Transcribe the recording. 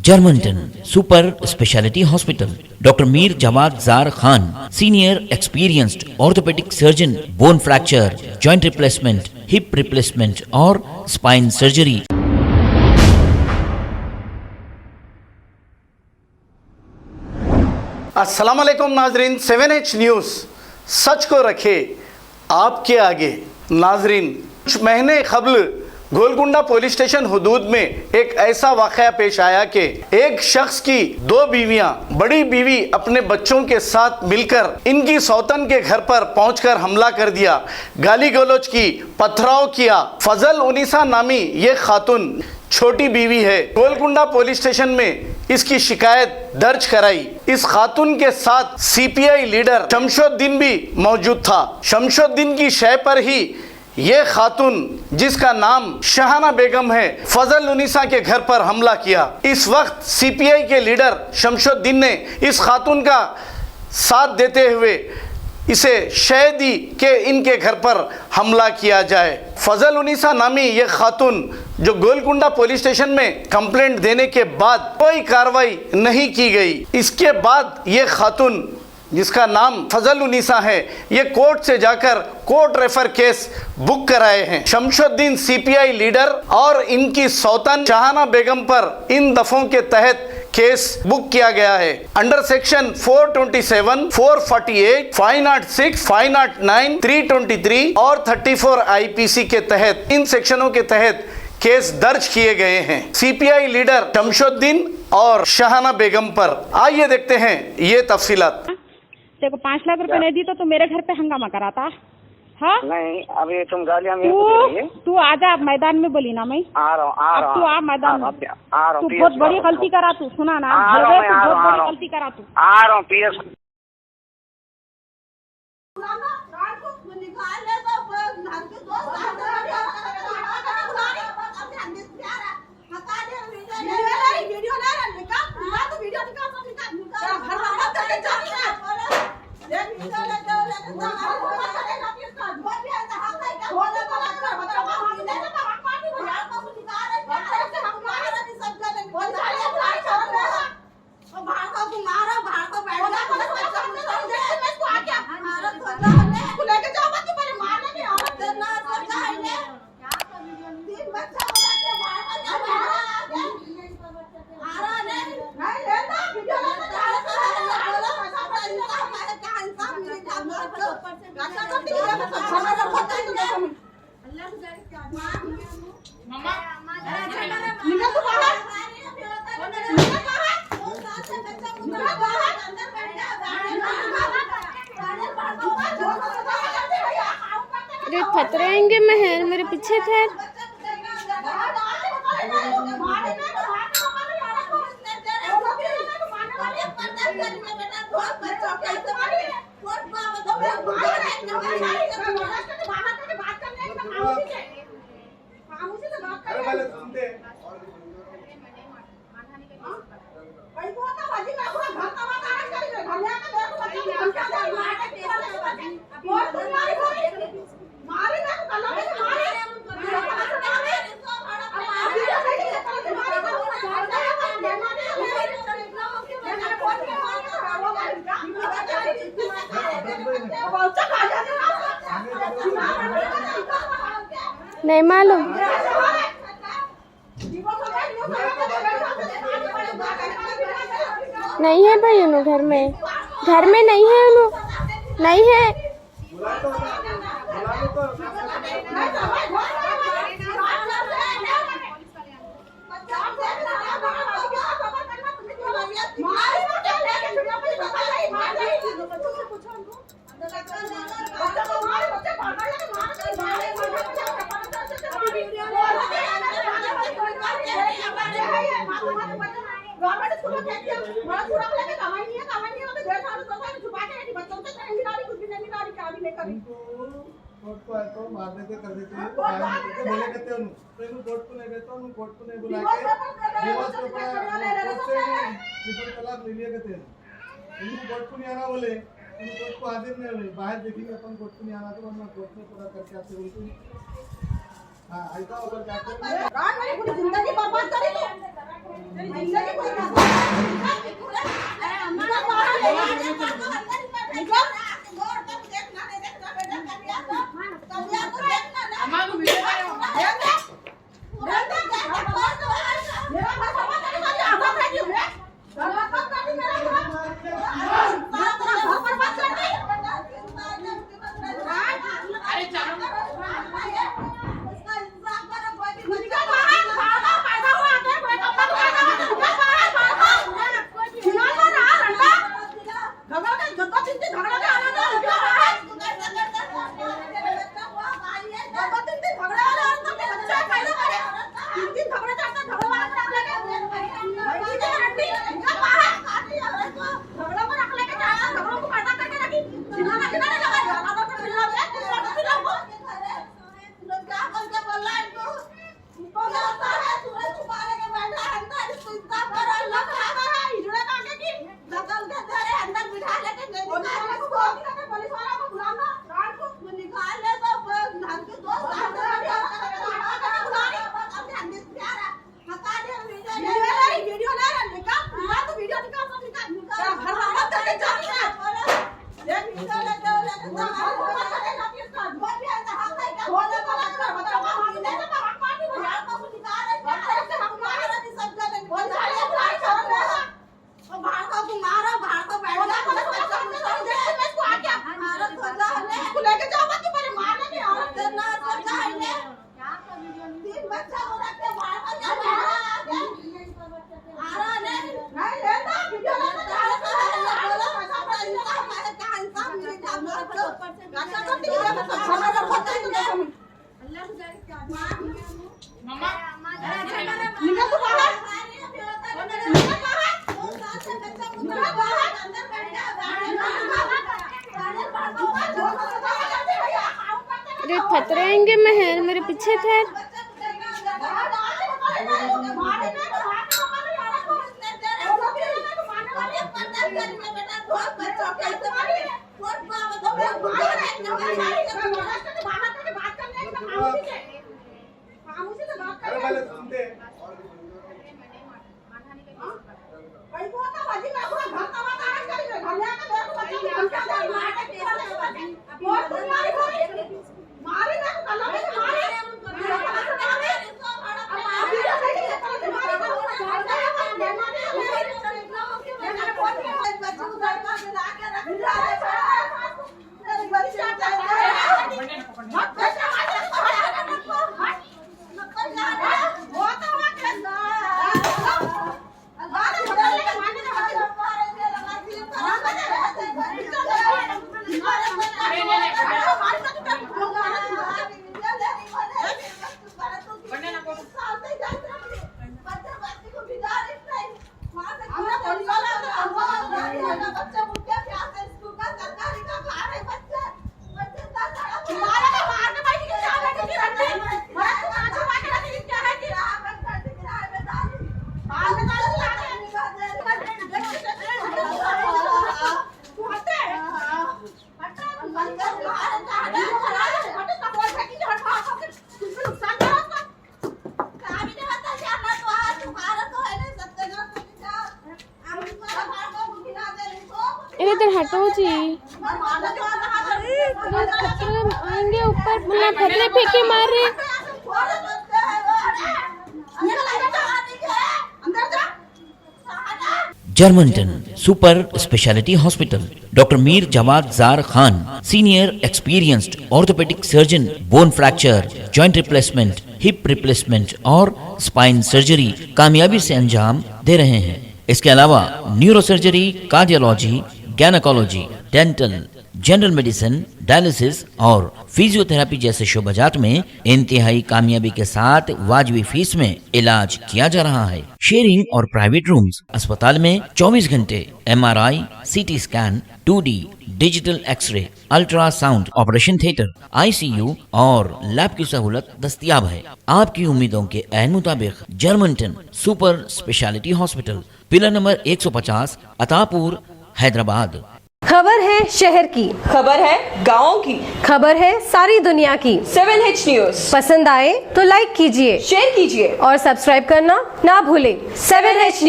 Germanton super speciality hospital, doctor Mir Jawad Jar Khan, senior experienced orthopaedic surgeon, bone fracture, joint replacement, hip replacement और spine surgery. अस्सलाम वालेकुम नाजरीन, 7H news सच को रखे आपके आगे। नाजरीन, कुछ महीने कबल गोलकुंडा पुलिस स्टेशन हुदूद में एक ऐसा वाक़या पेश आया कि एक शख्स की दो बीवियां, बड़ी बीवी अपने बच्चों के साथ मिलकर इनकी सौतन के घर पर पहुंचकर हमला कर दिया, गाली गलौज की, पथराव किया। फजल उनिसा नामी ये खातून छोटी बीवी है। गोलकुंडा पुलिस स्टेशन में इसकी शिकायत दर्ज कराई। इस खातून के साथ सीपीआई लीडर शमशुद्दीन भी मौजूद था। शमशुद्दीन की शय पर ही ये खातून, जिसका नाम शहाना बेगम है, फजल उनिसा के घर पर हमला किया। इस वक्त सीपीआई के लीडर शमशुद्दीन ने इस खातून का साथ देते हुए इसे शय दी कि इनके घर पर हमला किया जाए। फजल उनिसा नामी ये खातून जो गोलकुंडा पुलिस स्टेशन में कंप्लेंट देने के बाद कोई कार्रवाई नहीं की गई। इसके बाद ये खातून, जिसका नाम फजल उनिसा है, ये कोर्ट से जाकर कोर्ट रेफर केस बुक कराए हैं। शमशुद्दीन सीपीआई लीडर और इनकी सौतन शहाना बेगम पर इन दफों के तहत केस बुक किया गया है। अंडर सेक्शन 427, 448, 506, 509, 323 और 34 आईपीसी के तहत, इन सेक्शनों के तहत केस दर्ज किए गए हैं सीपीआई लीडर शमशुद्दीन और शहाना बेगम पर। आइए देखते हैं ये तफसीलात। तेरे को 5 लाख रुपए नहीं दी तो तू मेरे घर पे हंगामा कराता? हाँ नहीं, अभी तुम गालियाँ मेरे को दे रही है। तू आजा, मैदान में बोली ना मैं आ रहा हूँ। तू आ मैदान में। तू PS बहुत बड़ी गलती करा, तू सुना ना, बहुत बड़ी गलती करा तू। आ रहा हूँ PS। अरे खतरेंगे महल मेरे पीछे थे। नहीं मालूम, नहीं है भाई उन्हों घर में नहीं है, उन्हों नहीं है। कोर्ट को आए तो मार देते कर देते बोले कहते हैं तो इनको कोर्ट को नहीं देता, उनको कोर्ट को नहीं बुला के डिवोर्स पेपर तलाक ले लिया कहते हैं। इनको कोर्ट को नहीं आना बोले, इनको कोर्ट को हाजिर नहीं हुए, बाहर देखेंगे अपन कोर्ट को नहीं आना तो वरना कोर्ट में पूरा करके आते बोलते। हाँ ऐसा होकर क्या करेंगे? मेरी पूरी जिंदगी बर्बाद करी तू, मेरी जिंदगी कोई अरे खतरेंगे महल मेरे पीछे थे। अरे पहले सुनते इधर हटो जी, खतरे आएंगे ऊपर, मुन्ना खतरे फेंके मार रहे। जर्मनटन super speciality hospital, doctor Mir Jamat Zar Khan, senior experienced orthopaedic surgeon, bone fracture, joint replacement, hip replacement और स्पाइन सर्जरी कामयाबी से अंजाम दे रहे हैं। इसके अलावा neuro surgery, cardiology, gynaecology, dental, general medicine, dialysis और फिजियोथेरेपी जैसे शोबाजात में इंतहाई कामयाबी के साथ वाजिबी फीस में इलाज किया जा रहा है। शेयरिंग और प्राइवेट रूम्स, अस्पताल में 24 घंटे MRI, CT scan, 2D digital x-ray, ultrasound, operation theatre, ICU और लैब की सहूलत दस्तयाब है। आपकी उम्मीदों के ऐन मुताबिक Germanton super speciality hospital, pillar number 150, Attapur, Hyderabad. खबर है शहर की, खबर है गाँव की, खबर है सारी दुनिया की। 7H न्यूज पसंद आए तो लाइक कीजिए, शेयर कीजिए और सब्सक्राइब करना ना भूलें। 7H news.